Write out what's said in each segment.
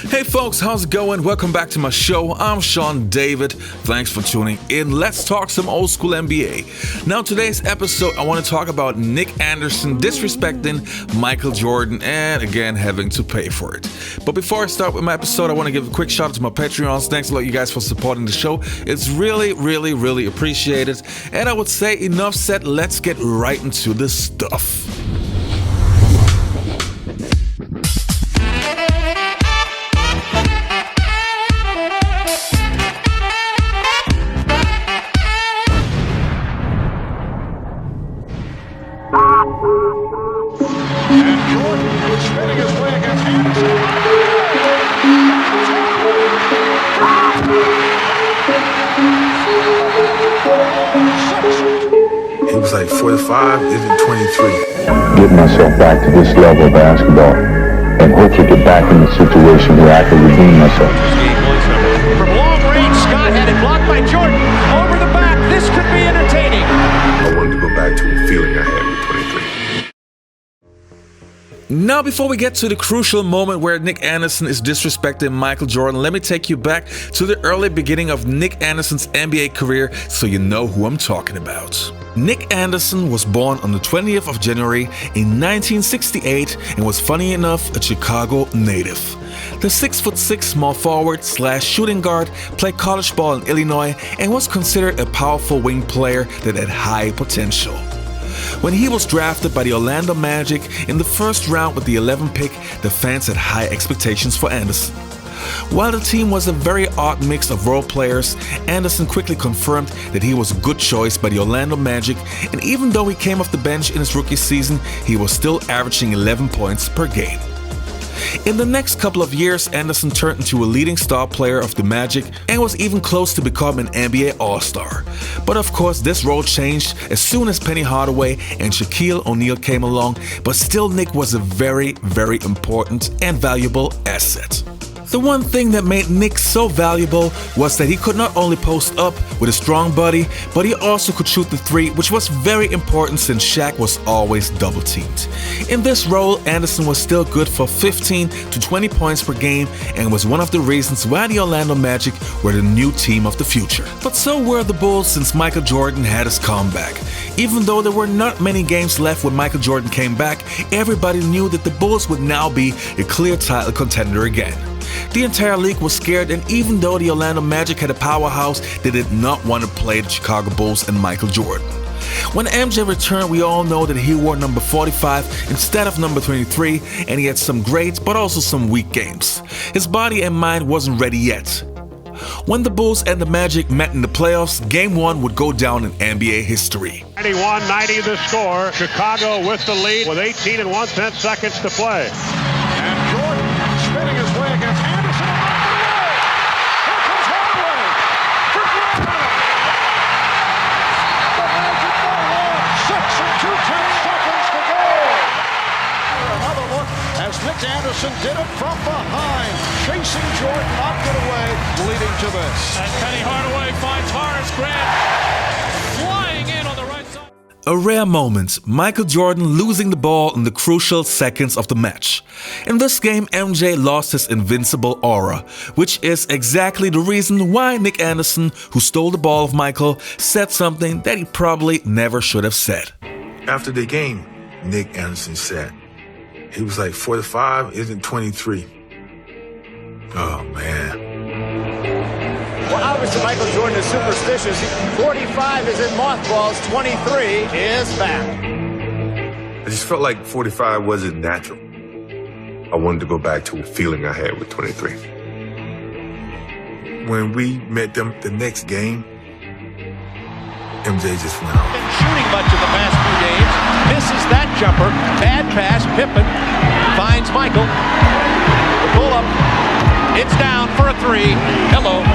Hey folks, how's it going? Welcome back to my show. I'm Sean David. Thanks for tuning in. Let's talk some old school NBA. Now, today's episode, I want to talk about Nick Anderson disrespecting Michael Jordan and again having to pay for it. But before I start with my episode, I want to give a quick shout out to my Patreons. Thanks a lot, you guys, for supporting the show. It's really appreciated. And I would say enough said, let's get right into the stuff. It was like 45, isn't 23. Get myself back to this level of basketball and hopefully get back in the situation where I can redeem myself. From long range, Scott had it blocked by Jordan. Over the back, this could be entertaining. I wanted to go back to the feeling I had with 23. Now, before we get to the crucial moment where Nick Anderson is disrespecting Michael Jordan, let me take you back to the early beginning of Nick Anderson's NBA career so you know who I'm talking about. Nick Anderson was born on the 20th of January in 1968 and was, funny enough, a Chicago native. The 6'6" small forward / shooting guard played college ball in Illinois and was considered a powerful wing player that had high potential. When he was drafted by the Orlando Magic in the first round with the 11th pick, the fans had high expectations for Anderson. While the team was a very odd mix of role players, Anderson quickly confirmed that he was a good choice by the Orlando Magic, and even though he came off the bench in his rookie season, he was still averaging 11 points per game. In the next couple of years, Anderson turned into a leading star player of the Magic and was even close to becoming an NBA All-Star. But of course, this role changed as soon as Penny Hardaway and Shaquille O'Neal came along, but still Nick was a very important and valuable asset. The one thing that made Nick so valuable was that he could not only post up with a strong body, but he also could shoot the three, which was very important since Shaq was always double teamed. In this role, Anderson was still good for 15 to 20 points per game and was one of the reasons why the Orlando Magic were the new team of the future. But so were the Bulls since Michael Jordan had his comeback. Even though there were not many games left when Michael Jordan came back, everybody knew that the Bulls would now be a clear title contender again. The entire league was scared, and even though the Orlando Magic had a powerhouse, they did not want to play the Chicago Bulls and Michael Jordan. When MJ returned, we all know that he wore number 45 instead of number 23, and he had some great but also some weak games. His body and mind wasn't ready yet. When the Bulls and the Magic met in the playoffs, Game 1 would go down in NBA history. 91-90 the score. Chicago with the lead with 18 and 1/10 seconds to play. And Jordan spinning his way against Anderson. Here comes Hardaway for Jordan. The Magic by 6 and 2/10 seconds to go. Another look as Nick Anderson did it from behind, chasing Jordan, knocked it away, leading to this. And Penny Hardaway finds Horace Grant flying in on the right side. A rare moment, Michael Jordan losing the ball in the crucial seconds of the match. In this game, MJ lost his invincible aura, which is exactly the reason why Nick Anderson, who stole the ball of Michael, said something that he probably never should have said. After the game, Nick Anderson said, he was like 45, isn't 23. Oh, man. Well, obviously, Michael Jordan is superstitious. 45 is in mothballs. 23 is back. I just felt like 45 wasn't natural. I wanted to go back to the feeling I had with 23. When we met them the next game, MJ just went out. Been shooting much in the past few games. Misses that jumper. Bad pass. Pippen finds Michael. The pull-up. It's down for a three. Hello.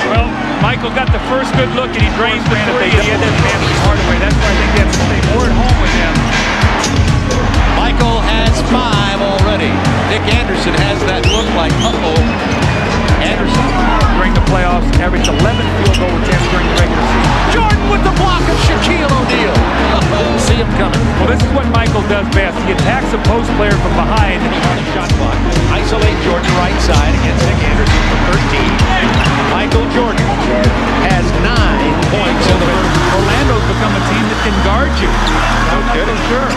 Well, Michael got the first good look and he drains the three. He had that fancy Hardaway. That's why I think they have to stay more at home with him. Michael has 5 already. Nick Anderson has that look like, Anderson During the playoffs, averaged 11 field goal attempts during the regular season. Jordan with the block of Shaquille O'Neal. See him coming. Well, this is what Michael does best. He attacks a post player from behind. On a shot clock. Isolate Jordan right side against Nick Anderson for 13. Michael Jordan has 9 points in the first. Orlando's become a team that can guard you. No kidding. Sure.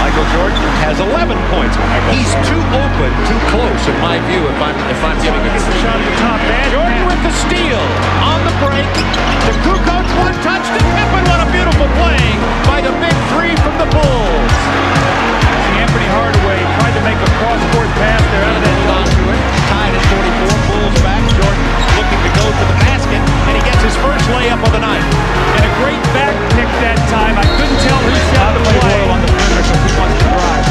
Michael Jordan has 11 points. He's too open, too close in my view if I'm giving it a Shot at the top. Jordan with the steal on the break. The Kukoc one-touched it. Pippen, what a beautiful play by the big 3 from the Bulls. Anthony Hardaway tried to make a cross-court pass there out of that On to it. Tied at 44. Bulls back. Jordan looking to go to the basket, and he gets his first layup of the night. And a great back pick that time. I couldn't tell who shot the play on the perimeter because he wants to drive.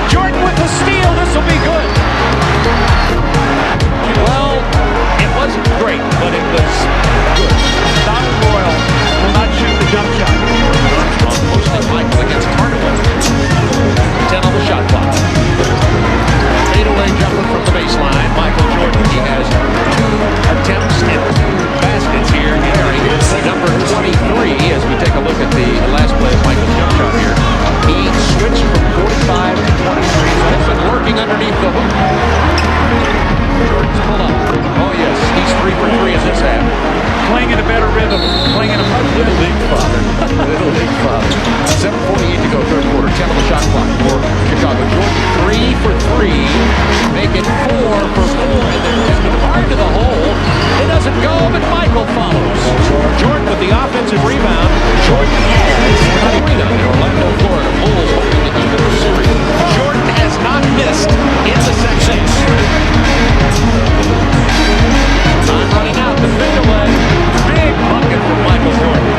Jordan with the steal. This will be good. Well, it wasn't great, but it was good. Donald Royal will not shoot the jump shot. Strong post by Michael against Hardaway. 10 on the shot clock. Fadeaway jumper from the baseline. Michael Jordan, he has 2 attempts and 2 baskets here entering number 23 as we take a look at the last play of Michael's jump shot here. He switched from 45 to 23. He's been working underneath the hoop. Jordan's pull up. Oh yes, he's 3 for 3 in this half. Playing in a better rhythm. Playing in a much Little league father. Little league father. 7:48 to go, third quarter. 10 on the shot clock for Chicago. Jordan 3 for 3. Make it 4 for 4. And then just hard to the hole. It doesn't go, but Michael follows. Jordan with the offensive rebound. Jordan has a rebound in Orlando, Florida. Bulls hoping to even the series. Jordan has not missed in the section. Time running out. The fadeaway. Big bucket from Michael Jordan.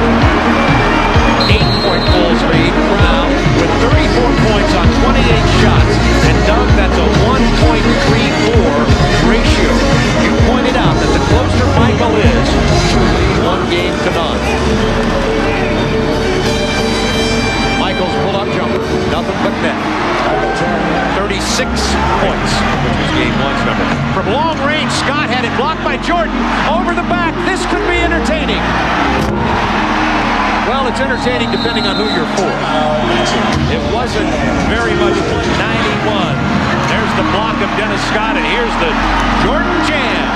8-point Bulls lead. Brown with 34 points on 28 shots. And Doug, that's a 1.34 ratio. You pointed out that the closer Michael is, truly 1 game to none. Michael's pull-up jumper, nothing but net. 36 points, which was game 1's number. From long range, Scott had it blocked by Jordan. Over the back, this could be entertaining. Well, it's entertaining depending on who you're for. It wasn't very much 91. There's the block of Dennis Scott, and here's the Jordan jam.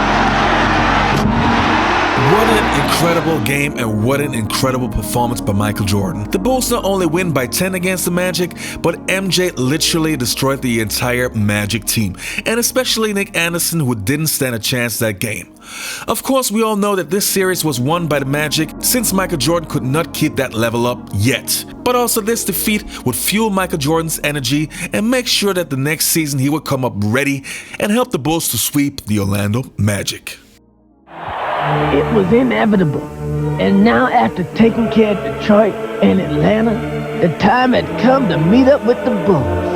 What an incredible game and what an incredible performance by Michael Jordan. The Bulls not only win by 10 against the Magic, but MJ literally destroyed the entire Magic team, and especially Nick Anderson, who didn't stand a chance that game. Of course, we all know that this series was won by the Magic since Michael Jordan could not keep that level up yet. But also this defeat would fuel Michael Jordan's energy and make sure that the next season he would come up ready and help the Bulls to sweep the Orlando Magic. It was inevitable. And now after taking care of Detroit and Atlanta, the time had come to meet up with the Bulls.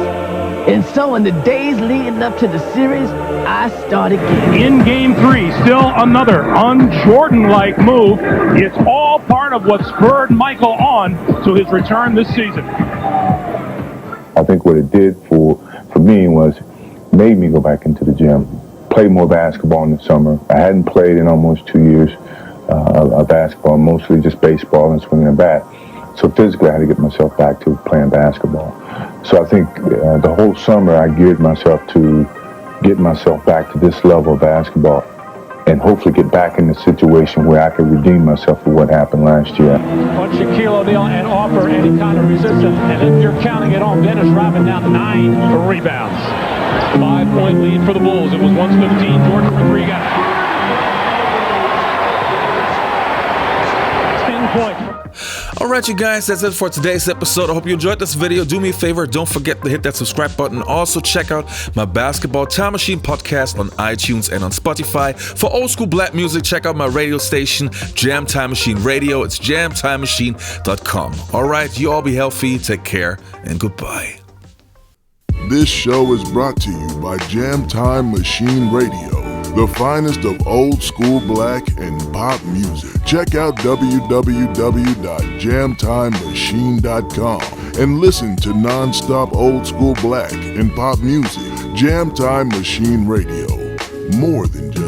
And so in the days leading up to the series, I started getting in Game 3, still another un-Jordan-like move. It's all part of what spurred Michael on to his return this season. I think what it did for me was made me go back into the gym, play more basketball in the summer. I hadn't played in almost 2 years of basketball, mostly just baseball and swinging a bat. So physically, I had to get myself back to playing basketball. So I think the whole summer, I geared myself to get myself back to this level of basketball and hopefully get back in the situation where I could redeem myself for what happened last year. On Shaquille O'Neal and offer any kind of resistance. And then you're counting it on Dennis Rodman now 9 rebounds. 5-point lead for the Bulls. It was 115. Jordan for 3 got 10 points. Alright you guys, that's it for today's episode. I hope you enjoyed this video. Do me a favor, don't forget to hit that subscribe button. Also check out my Basketball Time Machine podcast on iTunes and on Spotify. For old school black music, check out my radio station, Jam Time Machine Radio. It's jamtimemachine.com. Alright, you all be healthy, take care, and goodbye. This show is brought to you by Jam Time Machine Radio, the finest of old school black and pop music. Check out www.jamtimemachine.com and listen to non-stop old school black and pop music. Jam Time Machine Radio. More than just